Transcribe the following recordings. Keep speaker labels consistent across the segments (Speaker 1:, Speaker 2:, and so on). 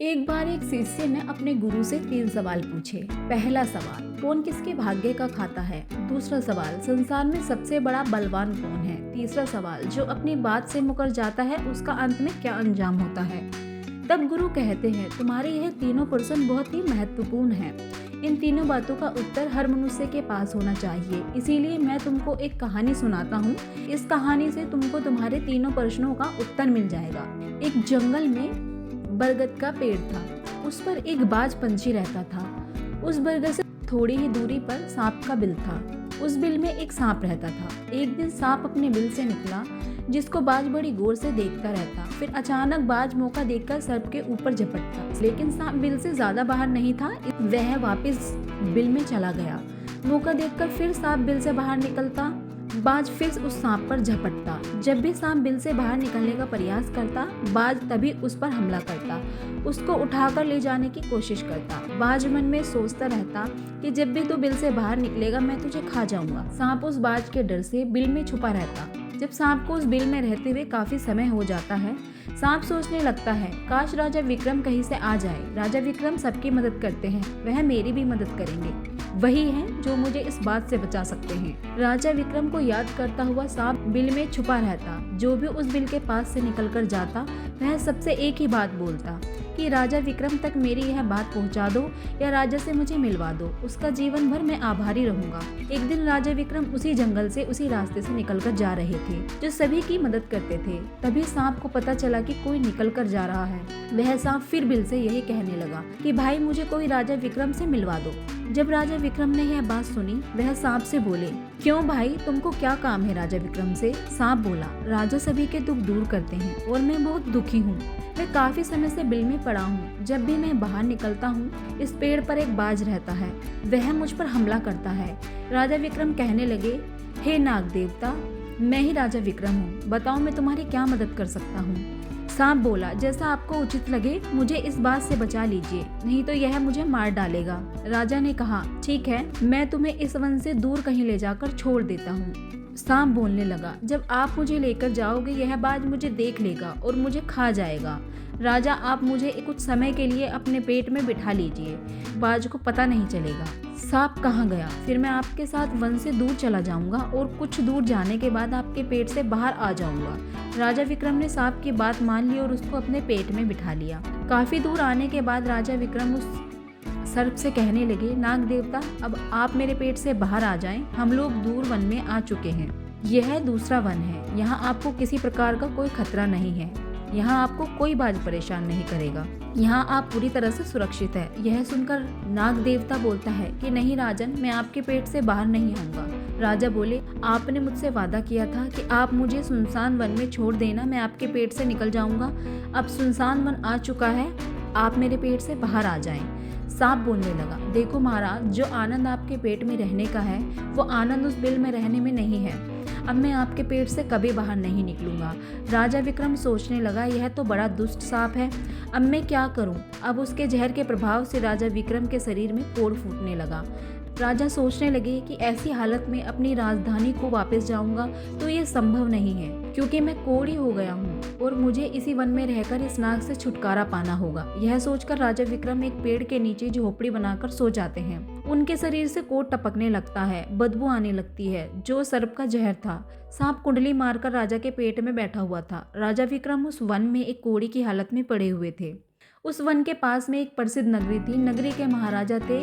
Speaker 1: एक बार एक शिष्य ने अपने गुरु से 3 सवाल पूछे। पहला सवाल, कौन किसके भाग्य का खाता है। दूसरा सवाल, संसार में सबसे बड़ा बलवान कौन है। तीसरा सवाल, जो अपनी बात से मुकर जाता है उसका अंत में क्या अंजाम होता है। तब गुरु कहते हैं, तुम्हारे यह तीनों प्रश्न बहुत ही महत्वपूर्ण हैं। इन तीनों बातों का उत्तर हर मनुष्य के पास होना चाहिए। इसीलिए मैं तुमको एक कहानी सुनाता हूँ। इस कहानी से तुमको तुम्हारे तीनों प्रश्नों का उत्तर मिल जाएगा। एक जंगल में बरगद का पेड़ था। उस पर एक बाज पंछी रहता था। उस बरगद से थोड़ी ही दूरी पर सांप का बिल था। उस बिल में एक सांप रहता था। एक दिन सांप अपने बिल से निकला, जिसको बाज बड़ी गौर से देखता रहता। फिर अचानक बाज मौका देखकर सर्प के ऊपर झपटता, लेकिन सांप बिल से ज्यादा बाहर नहीं था। वह वापस बिल में चला गया। मौका देखकर फिर सांप बिल से बाहर निकलता। बाज फिर उस सांप पर झपटता। जब भी सांप बिल से बाहर निकलने का प्रयास करता, बाज तभी उस पर हमला करता, उसको उठाकर ले जाने की कोशिश करता। बाज मन में सोचता रहता कि जब भी तू बिल से बाहर निकलेगा मैं तुझे खा जाऊंगा। सांप उस बाज के डर से बिल में छुपा रहता। जब सांप को उस बिल में रहते हुए काफी समय हो जाता है, सांप सोचने लगता है, काश राजा विक्रम कहीं से आ जाए। राजा विक्रम सबकी मदद करते हैं, वह मेरी भी मदद करेंगे। वही हैं जो मुझे इस बात से बचा सकते हैं। राजा विक्रम को याद करता हुआ सांप बिल में छुपा रहता। जो भी उस बिल के पास से निकलकर जाता, वह सबसे एक ही बात बोलता कि राजा विक्रम तक मेरी यह बात पहुंचा दो या राजा से मुझे मिलवा दो। उसका जीवन भर मैं आभारी रहूंगा। एक दिन राजा विक्रम उसी जंगल से उसी रास्ते से निकलकर जा रहे थे जो सभी की मदद करते थे। तभी सांप को पता चला कि कोई निकल कर जा रहा है। वह सांप फिर बिल से यही कहने लगा कि भाई मुझे कोई राजा विक्रम से मिलवा दो। जब राजा विक्रम ने यह बात सुनी, वह सांप से बोले, क्यों भाई, तुमको क्या काम है राजा विक्रम से। सांप बोला, राजा सभी के दुख दूर करते हैं और मैं बहुत दुखी हूँ। मैं काफी समय से बिल में पड़ा हूँ। जब भी मैं बाहर निकलता हूँ, इस पेड़ पर एक बाज रहता है, वह मुझ पर हमला करता है। राजा विक्रम कहने लगे, हे नाग देवता, मैं ही राजा विक्रम हूँ, बताओ मैं तुम्हारी क्या मदद कर सकता हूँ। सांप बोला, जैसा आपको उचित लगे, मुझे इस बात से बचा लीजिए, नहीं तो यह मुझे मार डालेगा। राजा ने कहा, ठीक है, मैं तुम्हें इस वन से दूर कहीं ले जाकर छोड़ देता हूँ। सांप बोलने लगा, जब आप मुझे लेकर जाओगे यह बाज मुझे देख लेगा और मुझे खा जाएगा। राजा, आप मुझे कुछ समय के लिए अपने पेट में बिठा लीजिए, बाज को पता नहीं चलेगा। सांप कहाँ गया, फिर मैं आपके साथ वन से दूर चला जाऊंगा और कुछ दूर जाने के बाद आपके पेट से बाहर आ जाऊंगा। राजा विक्रम ने सांप की बात मान ली और उसको अपने पेट में बिठा लिया। काफी दूर आने के बाद राजा विक्रम उस सर्प से कहने लगे, नाग देवता, अब आप मेरे पेट से बाहर आ जाएं, हम लोग दूर वन में आ चुके हैं। यह दूसरा वन है, यहाँ आपको किसी प्रकार का कोई खतरा नहीं है, यहाँ आपको कोई बाज परेशान नहीं करेगा, यहाँ आप पूरी तरह से सुरक्षित है। यह सुनकर नाग देवता बोलता है कि नहीं राजन, मैं आपके पेट से बाहर नहीं आऊंगा। राजा बोले, आपने मुझसे वादा किया था कि आप मुझे सुनसान वन में छोड़ देना, मैं आपके पेट से निकल जाऊंगा। अब सुनसान वन आ चुका है, आप मेरे पेट से बाहर आ जाएं। सांप बोलने लगा, देखो महाराज, जो आनंद आपके पेट में रहने का है वो आनंद उस बिल में रहने में नहीं है। अब मैं आपके पेट से कभी बाहर नहीं निकलूंगा। राजा विक्रम सोचने लगा, यह तो बड़ा दुष्ट सांप है, अब मैं क्या करूं। अब उसके जहर के प्रभाव से राजा विक्रम के शरीर में पोड़ फूटने लगा। राजा सोचने लगे कि ऐसी हालत में अपनी राजधानी को वापस जाऊंगा तो ये संभव नहीं है, क्योंकि मैं कोढ़ी हो गया हूँ और मुझे इसी वन में रहकर इस नाग से छुटकारा पाना होगा। यह सोचकर राजा विक्रम एक पेड़ के नीचे झोपड़ी बनाकर सो जाते हैं। उनके शरीर से कोढ़ टपकने लगता है, बदबू आने लगती है, जो सर्प का जहर था। सांप कुंडली मारकर राजा के पेट में बैठा हुआ था। राजा विक्रम उस वन में एक कोढ़ी की हालत में पड़े हुए थे। उस वन के पास में एक प्रसिद्ध नगरी थी। नगरी के महाराजा थे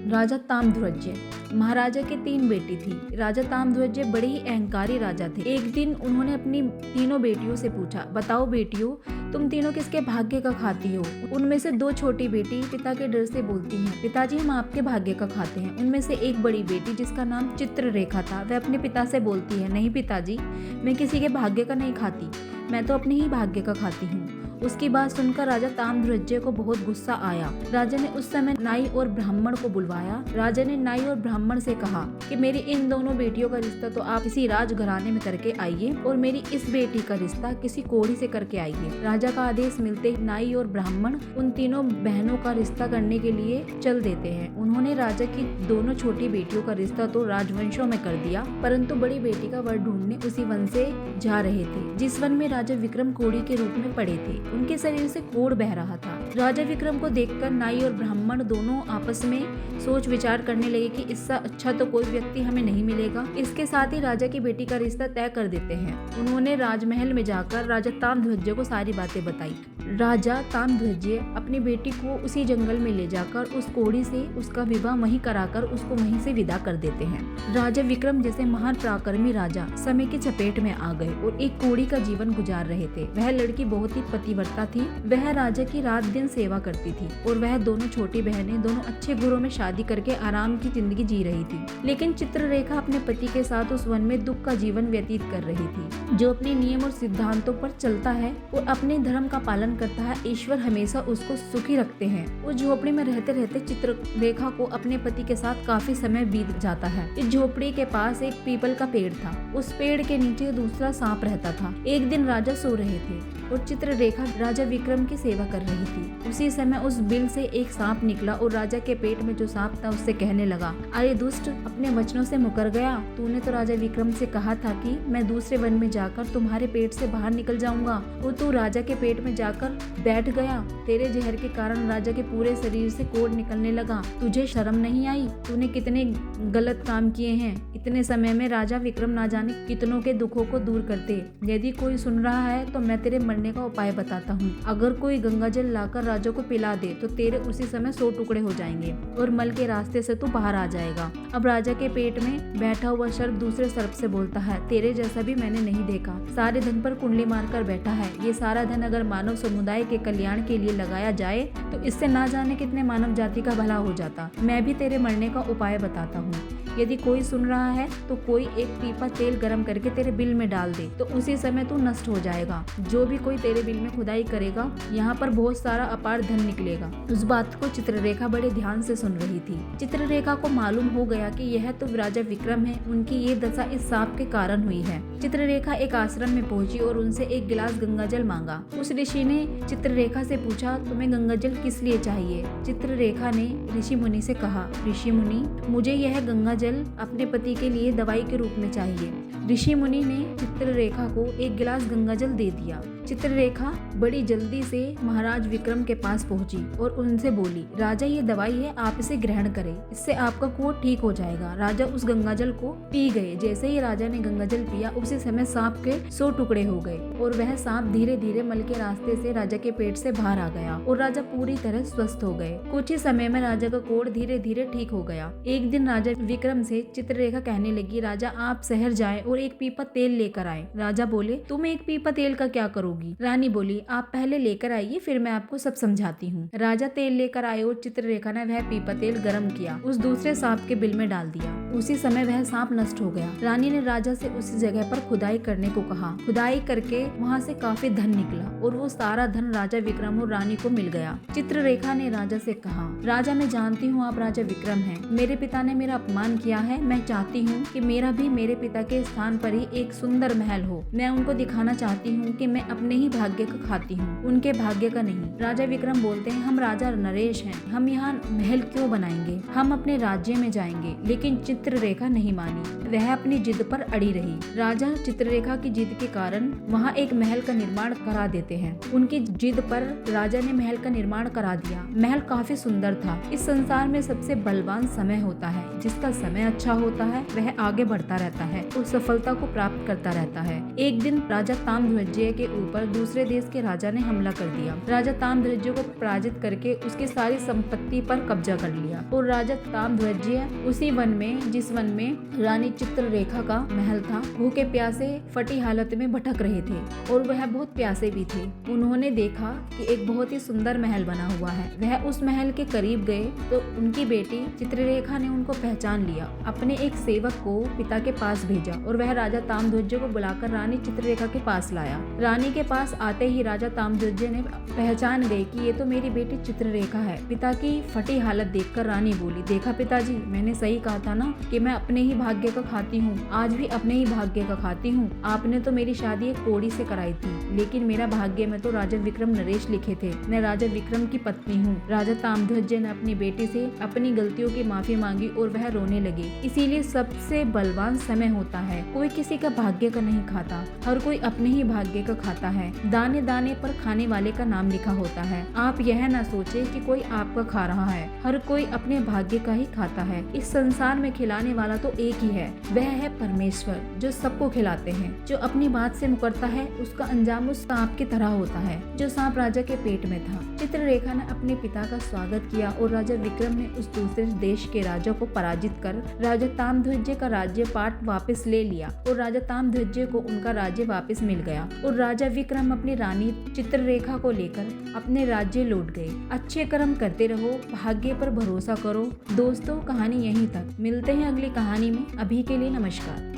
Speaker 1: राजा ताम्रध्वज। महाराजा की 3 बेटी थी। राजा ताम्रध्वज बड़े ही अहंकारी राजा थे। एक दिन उन्होंने अपनी तीनों बेटियों से पूछा, बताओ बेटियों, तुम तीनों किसके भाग्य का खाती हो। उनमें से 2 छोटी बेटी पिता के डर से बोलती हैं, पिताजी हम आपके भाग्य का खाते हैं। उनमें से एक बड़ी बेटी जिसका नाम चित्ररेखा था, वह अपने पिता से बोलती है, नहीं पिताजी, मैं किसी के भाग्य का नहीं खाती, मैं तो अपने ही भाग्य का खाती हूँ। उसकी बात सुनकर राजा ताम्रध्वज को बहुत गुस्सा आया। राजा ने उस समय नाई और ब्राह्मण को बुलवाया। राजा ने नाई और ब्राह्मण से कहा कि मेरी इन दोनों बेटियों का रिश्ता तो आप किसी राजघराने में करके आइए और मेरी इस बेटी का रिश्ता किसी कोढ़ी से करके आइए। राजा का आदेश मिलते ही नाई और ब्राह्मण उन तीनों बहनों का रिश्ता करने के लिए चल देते हैं। उन्होंने राजा की दोनों छोटी बेटियों का रिश्ता तो राजवंशों में कर दिया, परंतु बड़ी बेटी का वर ढूंढने उसी वन से जा रहे थे जिस वन में राजा विक्रम कोढ़ी के रूप में पड़े थे। उनके शरीर से कोढ़ बह रहा था। राजा विक्रम को देखकर नाई और ब्राह्मण दोनों आपस में सोच विचार करने लगे कि इससे अच्छा तो कोई व्यक्ति हमें नहीं मिलेगा। इसके साथ ही राजा की बेटी का रिश्ता तय कर देते हैं। उन्होंने राजमहल में जाकर राजा ताम्रध्वज को सारी बातें बताई। राजा ताम्रध्वज अपनी बेटी को उसी जंगल में ले जाकर उस कोढ़ी से उसका विवाह वहीं कराकर उसको वहीं से विदा कर देते हैं। राजा विक्रम जैसे महान पराक्रमी राजा समय की चपेट में आ गए और एक कोढ़ी का जीवन गुजार रहे थे। वह लड़की बहुत ही पतिव्रता थी। वह राजा की रात दिन सेवा करती थी और वह दोनों छोटी बहनें दोनों अच्छे घरों में शादी करके आराम की जिंदगी जी रही थी। लेकिन चित्ररेखा अपने पति के साथ उस वन में दुख का जीवन व्यतीत कर रही थी। जो अपने नियम और सिद्धांतों पर चलता है और अपने धर्म का पालन करता है, ईश्वर हमेशा उसको सुखी रखते हैं। उस झोपड़ी में रहते रहते चित्ररेखा को अपने पति के साथ काफी समय बीत जाता है। इस झोपड़ी के पास एक पीपल का पेड़ था। उस पेड़ के नीचे दूसरा सांप रहता था। एक दिन राजा सो रहे थे और चित्ररेखा राजा विक्रम की सेवा कर रही थी। उसी समय उस बिल से एक सांप निकला और राजा के पेट में जो सांप था उससे कहने लगा, अरे दुष्ट, अपने वचनों से मुकर गया। तूने तो राजा विक्रम से कहा था कि मैं दूसरे वन में जाकर तुम्हारे पेट से बाहर निकल जाऊंगा और तू राजा के पेट में जाकर बैठ गया। तेरे जहर के कारण राजा के पूरे शरीर से कोढ़ निकलने लगा। तुझे शर्म नहीं आई? तूने कितने गलत काम किए हैं। इतने समय में राजा विक्रम ना जाने कितनों के दुखों को दूर करते। यदि कोई सुन रहा है तो मैं तेरे मरने का उपाय बताता हूँ। अगर कोई गंगा जल लाकर राजा को पिला दे तो तेरे उसी समय 100 टुकड़े हो जाएंगे और मल के रास्ते से तू बाहर आ जाएगा। अब राजा के पेट में बैठा हुआ सर्प दूसरे सर्प से बोलता है, तेरे जैसा भी मैंने नहीं देखा। सारे धन पर कुंडली मारकर बैठा है। ये सारा धन अगर मानव समुदाय के कल्याण के लिए लगाया जाए तो इससे ना जाने कितने मानव जाति का भला हो जाता। मैं भी तेरे मरने का उपाय बताता हूँ। यदि कोई सुन रहा है तो कोई एक पीपा तेल गरम करके तेरे बिल में डाल दे तो उसी समय तू नष्ट हो जाएगा। जो भी कोई तेरे बिल में खुदाई करेगा, यहाँ पर बहुत सारा अपार धन निकलेगा। उस बात को चित्ररेखा बड़े ध्यान से सुन रही थी। चित्ररेखा को मालूम हो गया कि यह तो राजा विक्रम है। उनकी ये दशा इस सांप के कारण हुई है। चित्ररेखा एक आश्रम में पहुंची और उनसे एक गिलास गंगा जल मांगा। उस ऋषि ने चित्ररेखा से पूछा, तुम्हें गंगा जल किस लिए चाहिए? चित्ररेखा ने ऋषि मुनि से कहा, ऋषि मुनि, मुझे यह गंगा जल अपने पति के लिए दवाई के रूप में चाहिए। ऋषि मुनि ने चित्ररेखा को एक गिलास गंगा जल दे दिया। चित्ररेखा बड़ी जल्दी से महाराज विक्रम के पास पहुंची और उनसे बोली, राजा ये दवाई है, आप इसे ग्रहण करें, इससे आपका कोढ़ ठीक हो जाएगा। राजा उस गंगा जल को पी गए। जैसे ही राजा ने गंगा जल पिया उसी समय सांप के 100 टुकड़े हो गए और वह सांप धीरे धीरे मल के रास्ते से राजा के पेट से बाहर आ गया और राजा पूरी तरह स्वस्थ हो गए। कुछ ही समय में राजा का कोढ़ धीरे धीरे ठीक हो गया। एक दिन राजा विक्रम से चित्ररेखा कहने लगी, राजा आप शहर जाएं और एक पीपा तेल लेकर आए। राजा बोले, तुम एक पीपा तेल का क्या करोगी? रानी बोली, आप पहले लेकर आइए, फिर मैं आपको सब समझाती हूँ। राजा तेल लेकर आए और चित्ररेखा ने वह पीपा तेल गर्म किया, उस दूसरे सांप के बिल में डाल दिया। उसी समय वह सांप नष्ट हो गया। रानी ने राजा से उसी जगह पर खुदाई करने को कहा। खुदाई करके वहाँ से काफी धन निकला और वो सारा धन राजा विक्रम और रानी को मिल गया। चित्ररेखा ने राजा से कहा, राजा मैं जानती हूँ आप राजा विक्रम हैं। मेरे पिता ने मेरा अपमान किया है। मैं चाहती हूँ कि मेरा भी मेरे पिता के स्थान पर ही एक सुंदर महल हो। मैं उनको दिखाना चाहती हूँ कि मैं अपने ही भाग्य का खाती हूँ, उनके भाग्य का नहीं। राजा विक्रम बोलते हैं, हम राजा नरेश हैं, हम यहाँ महल क्यों बनाएंगे? हम अपने राज्य में जाएंगे। लेकिन चित्ररेखा नहीं मानी, वह अपनी जिद पर अड़ी रही। राजा चित्ररेखा की जिद के कारण वहाँ एक महल का निर्माण करा देते हैं। उनकी जिद पर राजा ने महल का निर्माण करा दिया। महल काफी सुंदर था। इस संसार में सबसे बलवान समय होता है। जिसका समय अच्छा होता है वह आगे बढ़ता रहता है और सफलता को प्राप्त करता रहता है। एक दिन राजा ताम्रध्वज के ऊपर दूसरे देश के राजा ने हमला कर दिया। राजा ताम्रध्वज को पराजित करके उसकी सारी संपत्ति पर कब्जा कर लिया और राजा ताम्रध्वज उसी वन में, जिस वन में रानी चित्ररेखा का महल था, भूखे प्यासे फटी हालत में भटक रहे थे और वह बहुत प्यासे भी थे। उन्होंने देखा कि एक बहुत ही सुंदर महल बना हुआ है। वह उस महल के करीब गए तो उनकी बेटी चित्ररेखा ने उनको पहचान लिया। अपने एक सेवक को पिता के पास भेजा और वह राजा ताम्रध्वज को बुलाकर रानी चित्ररेखा के पास लाया। रानी के पास आते ही राजा ताम्रध्वज ने पहचान गए कि ये तो मेरी बेटी चित्ररेखा है। पिता की फटी हालत देखकर रानी बोली, देखा पिताजी, मैंने सही कहा था ना कि मैं अपने ही भाग्य का खाती हूँ। आज भी अपने ही भाग्य का खाती हूँ। आपने तो मेरी शादी एक कोढ़ी से कराई थी, लेकिन मेरा भाग्य में तो राजा विक्रम नरेश लिखे थे। मैं राजा विक्रम की पत्नी हूँ। राजा ताम्रध्वज ने अपनी बेटी से अपनी गलतियों की माफी मांगी और वह रोने लगे। इसीलिए सबसे बलवान समय होता है। कोई किसी का भाग्य का नहीं खाता, हर कोई अपने ही भाग्य का खाता है। दाने दाने पर खाने वाले का नाम लिखा होता है। आप यह न सोचे कि कोई आपका खा रहा है, हर कोई अपने भाग्य का ही खाता है। इस संसार में खिलाने वाला तो एक ही है, वह है परमेश्वर, जो सबको खिलाते हैं। जो अपनी बात से मुकरता है उसका अंजाम उस सांप की तरह होता है, जो सांप राजा के पेट में था। चित्ररेखा ने अपने पिता का स्वागत किया और राजा विक्रम ने उस दूसरे देश के राजा को पराजित कर राजा ताम्रध्वज का राज्य पाट वापस ले लिया और राजा ताम्रध्वज को उनका राज्य वापस मिल गया और राजा विक्रम अपनी रानी चित्ररेखा को लेकर अपने राज्य लौट गए। अच्छे कर्म करते रहो, भाग्य पर भरोसा करो। दोस्तों, कहानी यहीं तक। मिलते हैं अगली कहानी में। अभी के लिए नमस्कार।